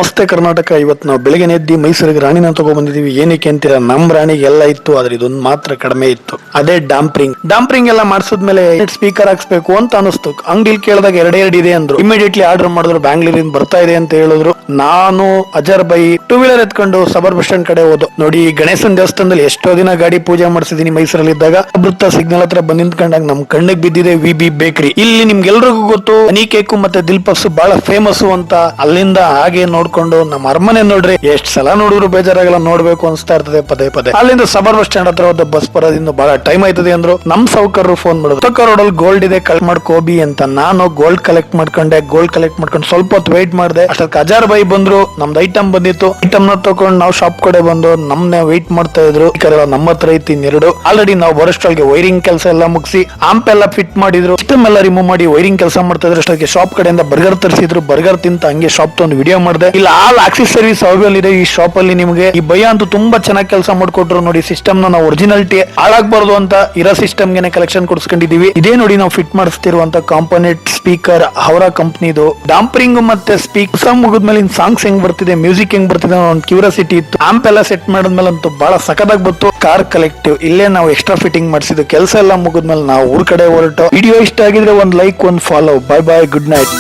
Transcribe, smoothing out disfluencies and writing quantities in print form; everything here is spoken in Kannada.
ನಮಸ್ತೆ ಕರ್ನಾಟಕ. ಇವತ್ತು ನಾವು ಬೆಳಗ್ಗೆ ಎದ್ದು ಮೈಸೂರಿಗೆ ರಾಣಿನ ತಗೋ ಬಂದಿದೀವಿ. ಏನಕ್ಕೆ ಅಂತೀರಾ, ನಮ್ ರಾಣಿಗೆ ಎಲ್ಲ ಇತ್ತು, ಆದ್ರೆ ಇದೊಂದು ಮಾತ್ರ ಕಡಿಮೆ ಇತ್ತು. ಅದೇ ಡಾಂಪ್ರಿಂಗ್ ಎಲ್ಲ ಮಾಡಿಸಿದ್ಮೇಲೆ ಸ್ಪೀಕರ್ ಹಾಕ್ಸ್ಬೇಕು ಅಂತ ಅನಿಸ್ತು. ಅಂಗಡಿಲಿ ಕೇಳಿದಾಗ ಎರಡೆರಡು ಇದೆ ಅಂದ್ರು. ಇಮಿಡಿಯೇಟ್ಲಿ ಆರ್ಡರ್ ಮಾಡಿದ್ರು. ಬ್ಯಾಂಗ್ಳೂರಿಂದ ಬರ್ತಾ ಇದೆ ಅಂತ ಹೇಳಿದ್ರು. ನಾನು ಅಜರ್ ಬೈ ಟೂ ವೀಲರ್ ಎತ್ಕೊಂಡು ಸಬರ್ ಬಸ್ ಸ್ಟ್ಯಾಂಡ್ ಕಡೆ ಹೋದು. ನೋಡಿ, ಗಣೇಶನ್ ದೇವಸ್ಥಾನದಲ್ಲಿ ಎಷ್ಟೋ ದಿನ ಗಾಡಿ ಪೂಜೆ ಮಾಡಿಸಿದೀನಿ ಮೈಸೂರಲ್ಲಿ ಇದ್ದಾಗ. ಅಮೃತ ಸಿಗ್ನಲ್ ಹತ್ರ ಬಂದ್ ನಿಂತ್ಕೊಂಡಾಗ ನಮ್ ಕಣ್ಣಿಗೆ ಬಿದ್ದಿದೆ ವಿ.ಬಿ. ಬೇಕರಿ. ಇಲ್ಲಿ ನಿಮ್ಗೆಲ್ರಿಗೂ ಗೊತ್ತು, ಹನಿ ಕೇಕು ಮತ್ತೆ ದಿಲ್ ಪಫ್ಸ್ ಬಹಳ ಫೇಮಸ್ ಅಂತ. ಅಲ್ಲಿಂದ ಹಾಗೆ ನೋಡ್ಕೊಂಡು ನಮ್ಮ ಅರಮನೆ ನೋಡ್ರಿ, ಎಷ್ಟ್ ಸಲ ನೋಡಿದ್ರು ಬೇಜಾರಾಗಲ್ಲ, ನೋಡ್ಬೇಕು ಅನ್ಸ್ತಾ ಇರ್ತದೆ ಪದೇ ಪದೇ. ಅಲ್ಲಿಂದ ಸಬರ್ ಬಸ್ ಸ್ಟ್ಯಾಂಡ್ ಹತ್ರ ಹೋದ. ಬಸ್ ಬರೋದ್ರಿಂದ ಬಹಳ ಟೈಮ್ ಆಯ್ತದೆ ಅಂದ್ರು. ನಮ್ ಸೌಕರ್ಯರು ಫೋನ್ ಮಾಡಿದ್ರು, ತಕ್ಕ ರೋಡಲ್ಲಿ ಗೋಲ್ಡ್ ಇದೆ, ಕಲೆಕ್ಟ್ ಮಾಡ್ಕೋಬಿ ಅಂತ. ನಾನು ಗೋಲ್ಡ್ ಕಲೆಕ್ಟ್ ಮಾಡ್ಕೊಂಡು ಸ್ವಲ್ಪ ಹೊತ್ತು ವೆಯ್ಟ್ ಮಾಡಿದೆ. ಅಷ್ಟಕ್ಕೆ ಅಜಾರ್ ಬೈ ಬಂದ್ರು. ನಮ್ದು ಐಟಮ್ ಬಂದಿತ್ತು. ಐಟಮ್ ನ ತಗೊಂಡು ನಾವು ಶಾಪ್ ಕಡೆ ಬಂದು ನಮ್ನೆ ವೆಯ್ಟ್ ಮಾಡ್ತಾ ಇದ್ರು. ನಮ್ಮ ಹತ್ರ ಐತಿ ಇನ್ನೆರಡು. ಆಲ್ರೆಡಿ ನಾವು ಬರೋಷ್ಟ್ರೊಳಗೆ ವೈರಿಂಗ್ ಕೆಲಸ ಎಲ್ಲ ಮುಗಿಸಿ ಆಂಪ್ ಎಲ್ಲ ಫಿಟ್ ಮಾಡಿದ್ರು. ಸಿಸ್ಟಮ್ ಎಲ್ಲ ರಿಮೂವ್ ಮಾಡಿ ವೈರಿಂಗ್ ಕೆಲಸ ಮಾಡ್ತಾ ಇದ್ರು. ಅಷ್ಟಕ್ಕೆ ಶಾಪ್ ಕಡೆಯಿಂದ ಬರ್ಗರ್ ತರಿಸಿದ್ರು. ಬರ್ಗರ್ ತಿಂತ ಹಂಗೆ ಶಾಪ್ ತಗೊಂಡು ವಿಡಿಯೋ ಮಾಡಿದೆ. ಇಲ್ಲ, ಆಲ್ ಆಕ್ಸೆಸರೀಸ್ ಅವೈಲೇಬಲ್ ಇದೆ ಈ ಶಾಪ್ ಅಲ್ಲಿ. ನಿಮಗೆ ಈ ಭಯ ಅಂತೂ ತುಂಬಾ ಚೆನ್ನಾಗಿ ಕೆಲಸ ಮಾಡ್ಕೊಟ್ರು. ನೋಡಿ, ಸಿಸ್ಟಮ್ ನಾವು ಒರಿಜಿನಾಲಿಟಿ ಹಾಳಾಗಬಾರ್ದು ಅಂತ ಇರೋ ಸಿಸ್ಟಮ್ ಗೆ ಕಲೆಕ್ಷನ್ ಕೊಡ್ಸ್ಕೊಂಡಿದೀವಿ. ಇದೇ ನೋಡಿ ನಾವು ಫಿಟ್ ಮಾಡಿಸ್ತಿರುವಂತ ಕಾಂಪೋನೆಂಟ್ ಸ್ಪೀಕರ್ ಅವರ ಕಂಪನಿದು. ಡಾಂಪರಿಂಗ್ ಮತ್ತೆ ಸ್ಪೀಕರ್ ಮುಗಿದ್ಮೇಲೆ ಸಾಂಗ್ಸ್ ಹೆಂಗ್ ಬರ್ತಿದೆ, ಮ್ಯೂಸಿಕ್ ಹೆಂಗ್ ಬರ್ತಿದೆ ಒಂದು ಕ್ಯೂರಿಯಾಸಿಟಿ ಇತ್ತು. ಆಂಪ್ ಎಲ್ಲ ಸೆಟ್ ಮಾಡಿದ್ಮೇಲೆ ಅಂತೂ ಬಹಳ ಸಖತ್ತಾಗಿ ಬಂತು. ಕಾರ್ ಕಲೆಕ್ಟಿವ್ ಇಲ್ಲೇ ನಾವು ಎಕ್ಸ್ಟ್ರಾ ಫಿಟ್ಟಿಂಗ್ ಮಾಡಿಸಿದ್ದು. ಕೆಲಸ ಎಲ್ಲ ಮುಗಿದ್ಮೇಲೆ ನಾವು ಊರ್ ಕಡೆ ಹೊರಟು. ವಿಡಿಯೋ ಇಷ್ಟ ಆಗಿದ್ರೆ ಒಂದು ಲೈಕ್, ಒಂದು follow. Bye bye, good night.